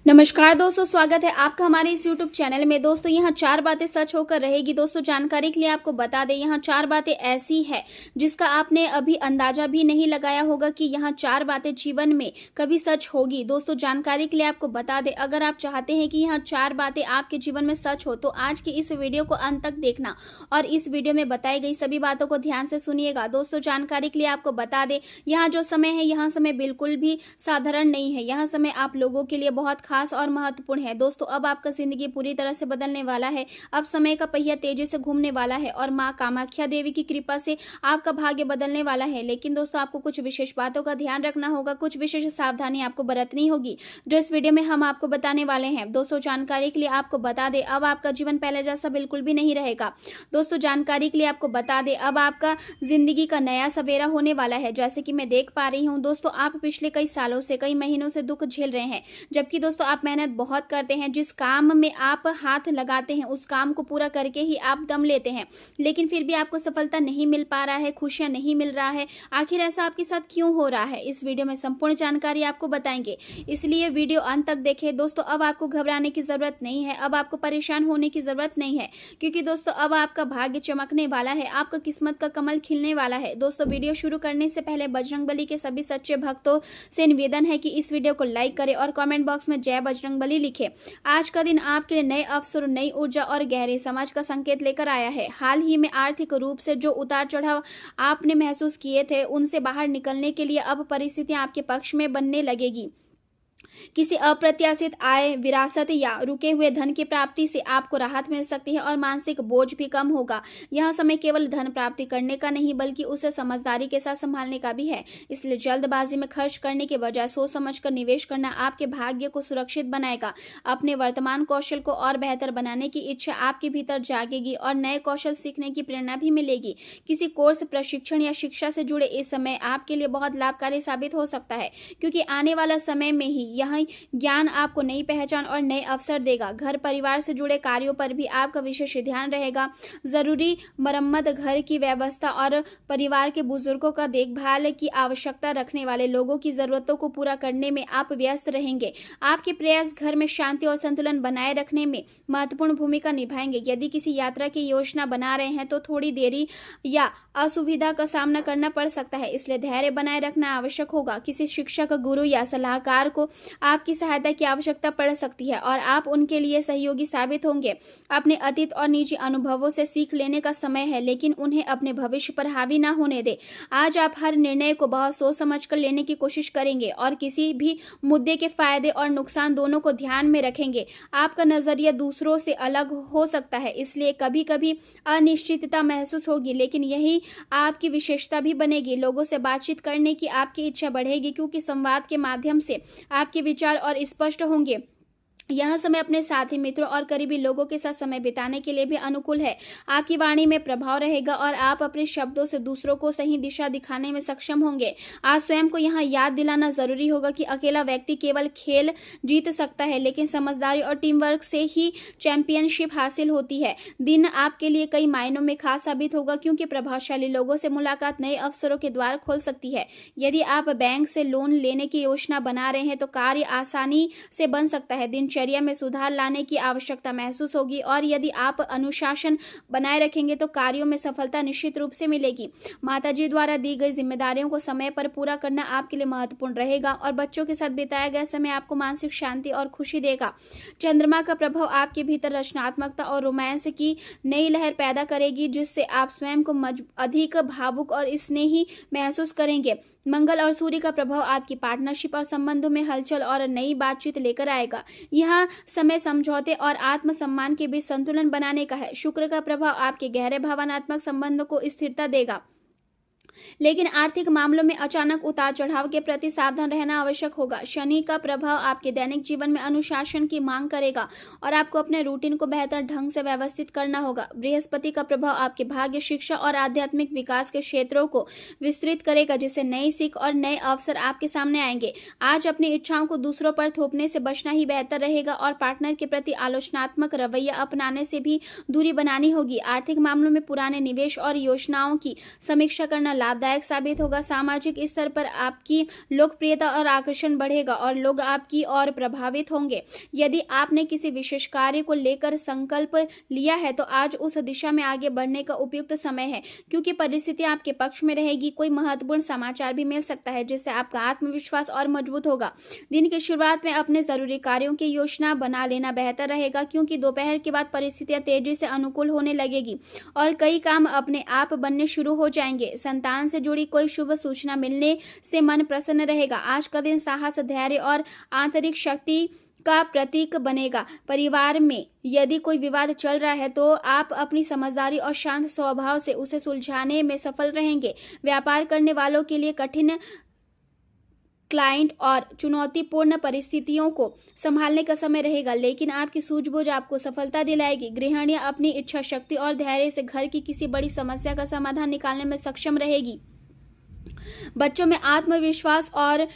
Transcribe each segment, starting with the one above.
नमस्कार दोस्तों, स्वागत है आपका हमारे इस YouTube चैनल में। दोस्तों यहाँ 4 बातें सच होकर रहेगी। दोस्तों जानकारी के लिए आपको बता दें, यहाँ 4 बातें ऐसी है जिसका आपने अभी अंदाजा भी नहीं लगाया होगा कि यहाँ 4 बातें जीवन में कभी सच होगी। दोस्तों जानकारी के लिए आपको बता दें, अगर आप चाहते हैं कि यहाँ 4 बातें आपके जीवन में सच हो तो आज की इस वीडियो को अंत तक देखना और इस वीडियो में बताई गई सभी बातों को ध्यान से सुनिएगा। दोस्तों जानकारी के लिए आपको बता दें, यहाँ जो समय है यहाँ समय बिल्कुल भी साधारण नहीं है। यहाँ समय आप लोगों के लिए बहुत खास और महत्वपूर्ण है। दोस्तों अब आपका जिंदगी पूरी तरह से बदलने वाला है। अब समय का पहिया तेजी से घूमने वाला है और मां कामाख्या देवी की कृपा से आपका भाग्य बदलने वाला है। लेकिन दोस्तों आपको कुछ विशेष बातों का ध्यान रखना होगा, कुछ विशेष सावधानी आपको बरतनी होगी जो इस वीडियो में हम आपको बताने वाले हैं। दोस्तों जानकारी के लिए आपको बता दें, अब आपका जीवन पहले जैसा बिल्कुल भी नहीं रहेगा। दोस्तों जानकारी के लिए आपको बता दें, अब आपका जिंदगी का नया सवेरा होने वाला है। जैसे कि मैं देख पा रही हूँ दोस्तों, आप पिछले कई सालों से, कई महीनों से दुख झेल रहे हैं, जबकि दोस्तों आप मेहनत बहुत करते हैं। जिस काम में आप हाथ लगाते हैं उस काम को पूरा करके ही आप दम लेते हैं, लेकिन फिर भी आपको सफलता नहीं मिल पा रहा है, खुशियां नहीं मिल रहा है। आखिर ऐसा आपके साथ क्यों हो रहा है, इस वीडियो में संपूर्ण जानकारी आपको बताएंगे, इसलिए वीडियो अंत तक देखें। दोस्तों अब आपको घबराने की जरूरत नहीं है, अब आपको परेशान होने की जरूरत नहीं है, क्योंकि दोस्तों अब आपका भाग्य चमकने वाला है, आपका किस्मत का कमल खिलने वाला है। दोस्तों वीडियो शुरू करने से पहले बजरंगबली के सभी सच्चे भक्तों से निवेदन है कि इस वीडियो को लाइक करें और कमेंट बॉक्स में जय बजरंगबली लिखें। आज का दिन आपके लिए नए अवसर, नई ऊर्जा और गहरे समाज का संकेत लेकर आया है। हाल ही में आर्थिक रूप से जो उतार चढ़ाव आपने महसूस किए थे, उनसे बाहर निकलने के लिए अब परिस्थितियां आपके पक्ष में बनने लगेगी। किसी अप्रत्याशित आय, विरासत या रुके हुए धन की प्राप्ति से आपको राहत मिल सकती है और मानसिक बोझ भी कम होगा। यह समय केवल धन प्राप्ति करने का नहीं बल्कि उसे समझदारी के साथ संभालने का भी है, इसलिए जल्दबाजी में खर्च करने के बजाय सोच समझकर निवेश करना आपके भाग्य को सुरक्षित बनाएगा। अपने वर्तमान कौशल को और बेहतर बनाने की इच्छा आपके भीतर जागेगी और नए कौशल सीखने की प्रेरणा भी मिलेगी। किसी कोर्स, प्रशिक्षण या शिक्षा से जुड़े इस समय आपके लिए बहुत लाभकारी साबित हो सकता है, क्योंकि आने वाला समय में ही यह ज्ञान आपको नई पहचान और नए अवसर देगा। घर परिवार से जुड़े कार्यों पर भी आपका विशेष ध्यान रहेगा। जरूरी मरम्मत, घर की व्यवस्था और परिवार के बुजुर्गों का देखभाल की आवश्यकता रखने वाले लोगों की जरूरतों को पूरा करने में आप व्यस्त रहेंगे। आपके प्रयास घर में शांति और संतुलन बनाए रखने में महत्वपूर्ण भूमिका निभाएंगे। यदि किसी यात्रा की योजना बना रहे हैं तो थोड़ी देरी या असुविधा का सामना करना पड़ सकता है, इसलिए धैर्य बनाए रखना आवश्यक होगा। किसी शिक्षक, गुरु या सलाहकार को आपकी सहायता की आवश्यकता पड़ सकती है और आप उनके लिए सहयोगी साबित होंगे। अपने अतीत और निजी अनुभवों से सीख लेने का समय है, लेकिन उन्हें अपने भविष्य पर हावी ना होने दें। आज आप हर निर्णय को बहुत सोच समझकर लेने की कोशिश करेंगे और किसी भी मुद्दे के फायदे और नुकसान दोनों को ध्यान में रखेंगे। आपका नजरिया दूसरों से अलग हो सकता है, इसलिए कभी कभी अनिश्चितता महसूस होगी, लेकिन यही आपकी विशेषता भी बनेगी। लोगों से बातचीत करने की आपकी इच्छा बढ़ेगी, क्योंकि संवाद के माध्यम से आपके विचार और स्पष्ट होंगे। यह समय अपने साथी, मित्रों और करीबी लोगों के साथ समय बिताने के लिए भी अनुकूल है। आपकी वाणी में प्रभाव रहेगा और आप अपने शब्दों से दूसरों को सही दिशा दिखाने में सक्षम होंगे। आज स्वयं को यहाँ याद दिलाना जरूरी होगा कि अकेला व्यक्ति केवल खेल जीत सकता है, लेकिन समझदारी और टीम वर्क से ही चैंपियनशिप हासिल होती है। दिन आपके लिए कई मायनों में खास साबित होगा, क्योंकि प्रभावशाली लोगों से मुलाकात नए अवसरों के द्वार खोल सकती है। यदि आप बैंक से लोन लेने की योजना बना रहे हैं तो कार्य आसानी से बन सकता है। दिनचर्या में सुधार लाने की आवश्यकता महसूस होगी और यदि आप अनुशासन बनाए रखेंगे तो कार्यों में सफलता निश्चित रूप से मिलेगी। माताजी द्वारा दी गई जिम्मेदारियों को समय पर पूरा करना आपके लिए महत्वपूर्ण रहेगा और बच्चों के साथ बिताया गया समय आपको मानसिक शांति और खुशी देगा। चंद्रमा का प्रभाव आपके भीतर रचनात्मकता और रोमांस की नई लहर पैदा करेगी, जिससे आप स्वयं को अधिक भावुक और स्नेही महसूस करेंगे। मंगल और सूर्य का प्रभाव आपकी पार्टनरशिप और संबंधों में हलचल और नई बातचीत लेकर आएगा। यह समय समझौते और आत्मसम्मान के बीच संतुलन बनाने का है। शुक्र का प्रभाव आपके गहरे भावनात्मक संबंधों को स्थिरता देगा, लेकिन आर्थिक मामलों में अचानक उतार चढ़ाव के प्रति सावधान रहना आवश्यक होगा। शनि का प्रभाव आपके दैनिक जीवन में अनुशासन की मांग करेगा और आपको अपने रूटीन को बेहतर ढंग से व्यवस्थित करना होगा। बृहस्पति का प्रभाव आपके भाग्य, शिक्षा और आध्यात्मिक विकास के क्षेत्रों को विस्तृत करेगा, जिससे नई सीख और नए अवसर आपके सामने आएंगे। आज अपनी इच्छाओं को दूसरों पर थोपने से बचना ही बेहतर रहेगा और पार्टनर के प्रति आलोचनात्मक रवैया अपनाने से भी दूरी बनानी होगी। आर्थिक मामलों में पुराने निवेश और योजनाओं की समीक्षा करना लाभदायक साबित होगा। सामाजिक स्तर पर आपकी लोकप्रियता और आकर्षण बढ़ेगा और लोग आपकी ओर प्रभावित होंगे। यदि आपने किसी विशेष कार्य को लेकर संकल्प लिया है तो आज उस दिशा में आगे बढ़ने का उपयुक्त समय है, क्योंकि परिस्थितियां आपके पक्ष में रहेगी। कोई महत्वपूर्ण समाचार भी मिल सकता है जिससे आपका आत्मविश्वास और मजबूत होगा। दिन की शुरुआत में अपने जरूरी कार्यों की योजना बना लेना बेहतर रहेगा, क्योंकि दोपहर के बाद परिस्थितियां तेजी से अनुकूल होने लगेगी और कई काम अपने आप बनने शुरू हो जाएंगे। संतान से जुड़ी कोई शुभ सूचना मिलने से मन प्रसन्न रहेगा। आज का दिन साहस, धैर्य और आंतरिक शक्ति का प्रतीक बनेगा। परिवार में यदि कोई विवाद चल रहा है तो आप अपनी समझदारी और शांत स्वभाव से उसे सुलझाने में सफल रहेंगे। व्यापार करने वालों के लिए कठिन क्लाइंट और चुनौतीपूर्ण परिस्थितियों को संभालने का समय रहेगा, लेकिन आपकी सूझबूझ आपको सफलता दिलाएगी। गृहिणियां अपनी इच्छा शक्ति और धैर्य से घर की किसी बड़ी समस्या का समाधान निकालने में सक्षम रहेगी। बच्चों में आत्मविश्वास और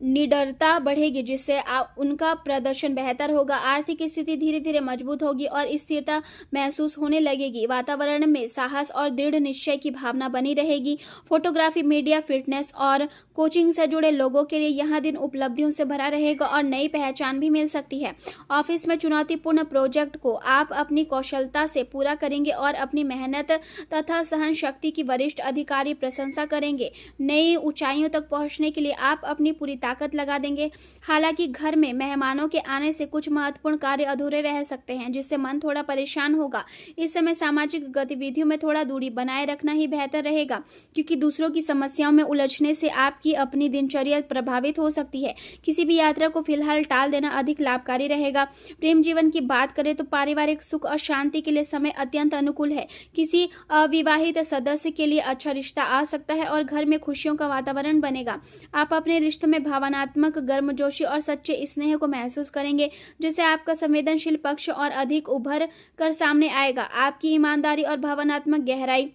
निडरता बढ़ेगी, जिससे उनका प्रदर्शन बेहतर होगा। आर्थिक स्थिति धीरे धीरे मजबूत होगी और स्थिरता महसूस होने लगेगी। वातावरण में साहस और दृढ़ निश्चय की भावना बनी रहेगी। फोटोग्राफी, मीडिया, फिटनेस और कोचिंग से जुड़े लोगों के लिए यह दिन उपलब्धियों से भरा रहेगा और नई पहचान भी मिल सकती है। ऑफिस में चुनौतीपूर्ण प्रोजेक्ट को आप अपनी कौशलता से पूरा करेंगे और अपनी मेहनत तथा सहन शक्ति की वरिष्ठ अधिकारी प्रशंसा करेंगे। नई ऊंचाइयों तक पहुंचने के लिए आप अपनी पूरी ताकत लगा देंगे। हालांकि घर में मेहमानों के आने से कुछ महत्वपूर्ण कार्य अधूरे रह सकते हैं, जिससे मन थोड़ा परेशान होगा। इस समय सामाजिक गतिविधियों में थोड़ा दूरी बनाए रखना ही बेहतर रहेगा, क्योंकि दूसरों की समस्याओं में उलझने से आपकी अपनी दिनचर्या प्रभावित हो सकती है। किसी भी यात्रा को फिलहाल टाल देना अधिक लाभकारी रहेगा। प्रेम जीवन की बात करें तो पारिवारिक सुख और शांति के लिए समय अत्यंत अनुकूल है। किसी अविवाहित सदस्य के लिए अच्छा रिश्ता आ सकता है और घर में खुशियों का वातावरण बनेगा। आप अपने रिश्तों में भावनात्मक गर्मजोशी और सच्चे स्नेह को महसूस करेंगे, जिससे आपका संवेदनशील पक्ष और अधिक उभर कर सामने आएगा। आपकी ईमानदारी और भावनात्मक गहराई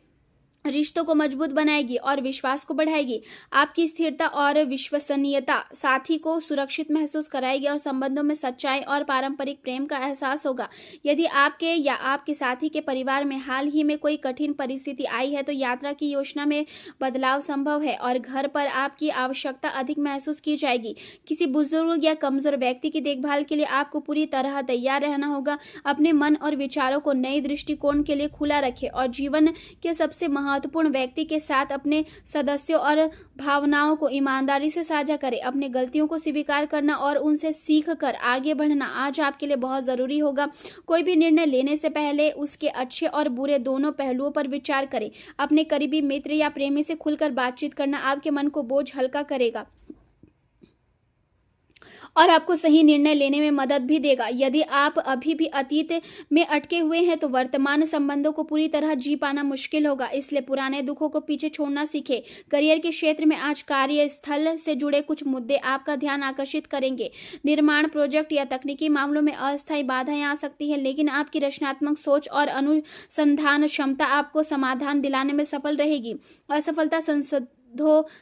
रिश्तों को मजबूत बनाएगी और विश्वास को बढ़ाएगी। आपकी स्थिरता और विश्वसनीयता साथी को सुरक्षित महसूस कराएगी और संबंधों में सच्चाई और पारंपरिक प्रेम का एहसास होगा। यदि आपके या आपके साथी के परिवार में हाल ही में कोई कठिन परिस्थिति आई है तो यात्रा की योजना में बदलाव संभव है और घर पर आपकी आवश्यकता अधिक महसूस की जाएगी। किसी बुजुर्ग या कमजोर व्यक्ति की देखभाल के लिए आपको पूरी तरह तैयार रहना होगा। अपने मन और विचारों को नए दृष्टिकोण के लिए खुला रखें और जीवन के सबसे महत्वपूर्ण व्यक्ति के साथ अपने सदस्यों और भावनाओं को ईमानदारी से साझा करें। अपनी गलतियों को स्वीकार करना और उनसे सीख कर आगे बढ़ना आज आपके लिए बहुत जरूरी होगा। कोई भी निर्णय लेने से पहले उसके अच्छे और बुरे दोनों पहलुओं पर विचार करें। अपने करीबी मित्र या प्रेमी से खुलकर बातचीत करना आपके मन को बोझ हल्का करेगा और आपको सही निर्णय लेने में मदद भी देगा। यदि आप अभी भी अतीत में अटके हुए हैं तो वर्तमान संबंधों को पूरी तरह जी पाना मुश्किल होगा, इसलिए पुराने दुखों को पीछे छोड़ना सीखें। करियर के क्षेत्र में आज कार्यस्थल से जुड़े कुछ मुद्दे आपका ध्यान आकर्षित करेंगे। निर्माण प्रोजेक्ट या तकनीकी मामलों में अस्थायी बाधाएं आ सकती है, लेकिन आपकी रचनात्मक सोच और अनुसंधान क्षमता आपको समाधान दिलाने में सफल रहेगी। असफलता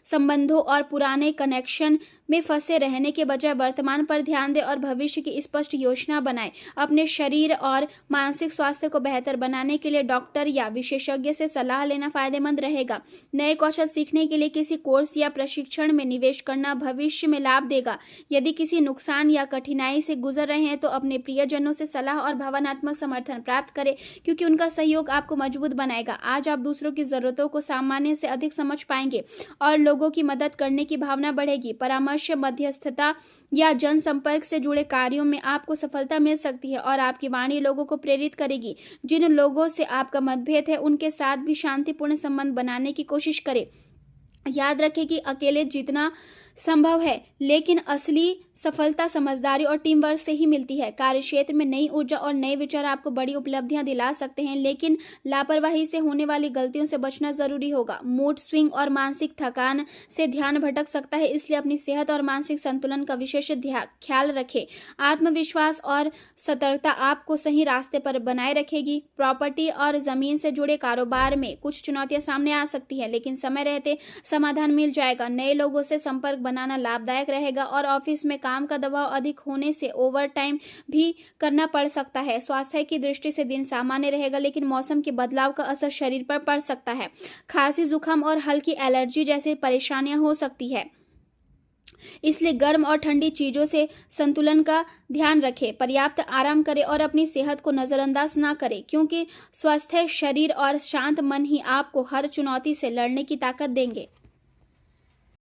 संबंधों और पुराने कनेक्शन में फंसे रहने के बजाय वर्तमान पर ध्यान दें और भविष्य की स्पष्ट योजना बनाएं। अपने शरीर और मानसिक स्वास्थ्य को बेहतर बनाने के लिए डॉक्टर या विशेषज्ञ से सलाह लेना फायदेमंद रहेगा। नए कौशल सीखने के लिए किसी कोर्स या प्रशिक्षण में निवेश करना भविष्य में लाभ देगा। यदि किसी नुकसान या कठिनाई से गुजर रहे हैं तो अपने प्रियजनों से सलाह और भावनात्मक समर्थन प्राप्त करें, क्योंकि उनका सहयोग आपको मजबूत बनाएगा। आज आप दूसरों की जरूरतों को सामान्य से अधिक समझ पाएंगे और लोगों की मदद करने की भावना बढ़ेगी। परामर्श, मध्यस्थता या जनसंपर्क से जुड़े कार्यों में आपको सफलता मिल सकती है और आपकी वाणी लोगों को प्रेरित करेगी। जिन लोगों से आपका मतभेद है उनके साथ भी शांतिपूर्ण संबंध बनाने की कोशिश करें। याद रखें कि अकेले जीतना संभव है, लेकिन असली सफलता समझदारी और टीम वर्क से ही मिलती है। कार्यक्षेत्र में नई ऊर्जा और नए विचार आपको बड़ी उपलब्धियां दिला सकते हैं, लेकिन लापरवाही से होने वाली गलतियों से बचना जरूरी होगा। मूड स्विंग और मानसिक थकान से ध्यान भटक सकता है, इसलिए अपनी सेहत और मानसिक संतुलन का विशेष ख्याल रखें। आत्मविश्वास और सतर्कता आपको सही रास्ते पर बनाए रखेगी। प्रॉपर्टी और जमीन से जुड़े कारोबार में कुछ चुनौतियां सामने आ सकती है, लेकिन समय रहते समाधान मिल जाएगा। नए लोगों से संपर्क बनाना लाभदायक रहेगा और ऑफिस में काम का दबाव अधिक होने से ओवर टाइम भी करना पड़ सकता है। स्वास्थ्य की दृष्टि से दिन सामान्य रहेगा, लेकिन मौसम के बदलाव का असर शरीर पर पड़ सकता है। खांसी, जुकाम और हल्की एलर्जी जैसी परेशानियां हो सकती है, इसलिए गर्म और ठंडी चीजों से संतुलन का ध्यान रखें। पर्याप्त आराम करें और अपनी सेहत को नजरअंदाज ना करें, क्योंकि स्वस्थ शरीर और शांत मन ही आपको हर चुनौती से लड़ने की ताकत देंगे।